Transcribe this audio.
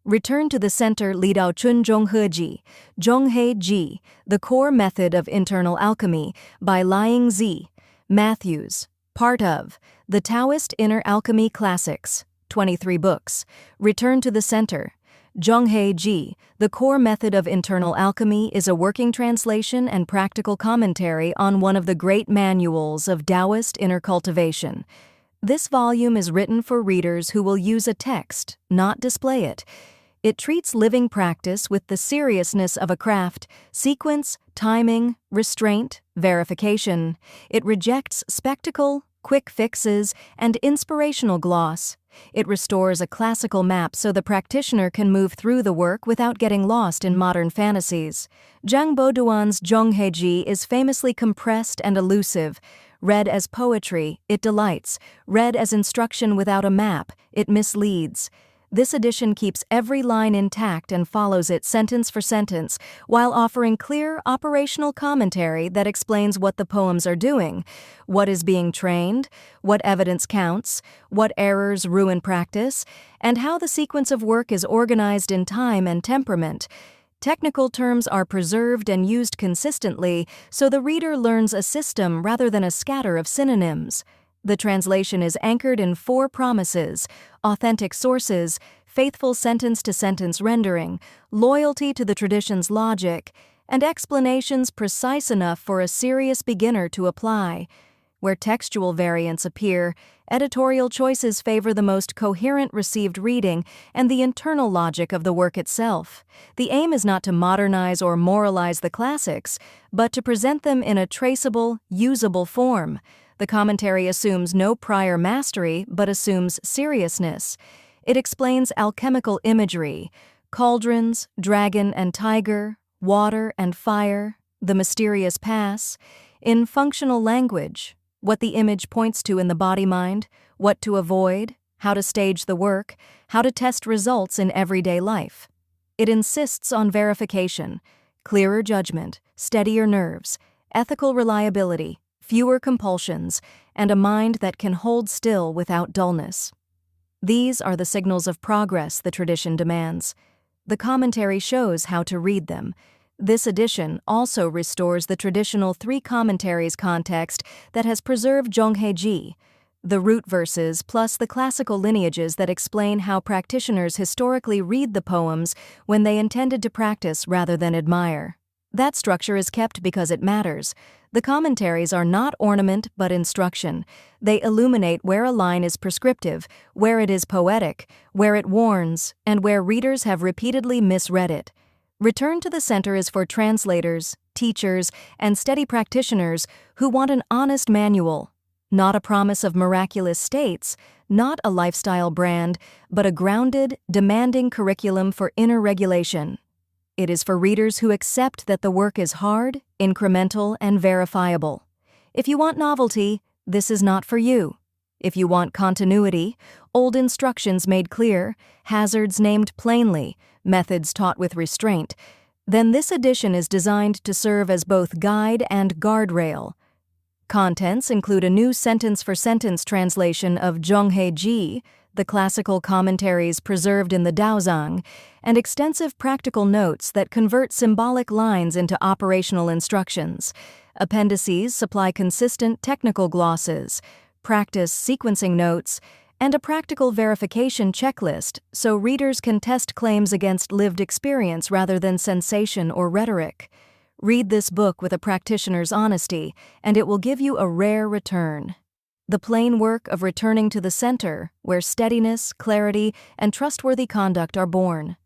Return to the Center Li Dao纯中和集, Zhonghe Ji, The Core Method of Internal Alchemy by Laing Z. Matthews. Part of The Taoist Inner Alchemy Classics, 23 books. Return to the Center. Zhonghe Ji, The Core Method of Internal Alchemy is a working translation and practical commentary on one of the great manuals of Taoist inner cultivation. This volume is written for readers who will use a text, not display it. It treats living practice with the seriousness of a craft, sequence, timing, restraint, verification. It rejects spectacle, quick fixes, and inspirational gloss. It restores a classical map so the practitioner can move through the work without getting lost in modern fantasies. Zhang Boduan's Zhonghe Ji is famously compressed and allusive. Read as poetry, it delights. Read as instruction without a map, it misleads. This edition keeps every line intact and follows it sentence for sentence, while offering clear, operational commentary that explains what the poems are doing, what is being trained, what evidence counts, what errors ruin practice, and how the sequence of work is organized in time and temperament. Technical terms are preserved and used consistently, so the reader learns a system rather than a scatter of synonyms. The translation is anchored in 4 promises: authentic sources, faithful sentence-to-sentence rendering, loyalty to the tradition's logic, and explanations precise enough for a serious beginner to apply. Where textual variants appear, editorial choices favor the most coherent received reading and the internal logic of the work itself. The aim is not to modernize or moralize the classics, but to present them in a traceable, usable form. The commentary assumes no prior mastery, but assumes seriousness. It explains alchemical imagery, cauldrons, dragon and tiger, water and fire, the mysterious pass, in functional language, what the image points to in the body-mind, what to avoid, how to stage the work, how to test results in everyday life. It insists on verification, clearer judgment, steadier nerves, ethical reliability, fewer compulsions, and a mind that can hold still without dullness. These are the signals of progress the tradition demands. The commentary shows how to read them. This edition also restores the traditional 3 commentaries context that has preserved Zhonghe Ji, the root verses plus the classical lineages that explain how practitioners historically read the poems when they intended to practice rather than admire. That structure is kept because it matters. The commentaries are not ornament but instruction. They illuminate where a line is prescriptive, where it is poetic, where it warns, and where readers have repeatedly misread it. Return to the Center is for translators, teachers, and steady practitioners who want an honest manual, not a promise of miraculous states, not a lifestyle brand, but a grounded, demanding curriculum for inner regulation. It is for readers who accept that the work is hard, incremental, and verifiable. If you want novelty, this is not for you. If you want continuity, old instructions made clear, hazards named plainly, methods taught with restraint, then this edition is designed to serve as both guide and guardrail. Contents include a new sentence-for-sentence translation of Zhonghe Ji, the classical commentaries preserved in the Zhang, and extensive practical notes that convert symbolic lines into operational instructions. Appendices supply consistent technical glosses, practice sequencing notes, and a practical verification checklist so readers can test claims against lived experience rather than sensation or rhetoric. Read this book with a practitioner's honesty, and it will give you a rare return. The plain work of returning to the center, where steadiness, clarity, and trustworthy conduct are born.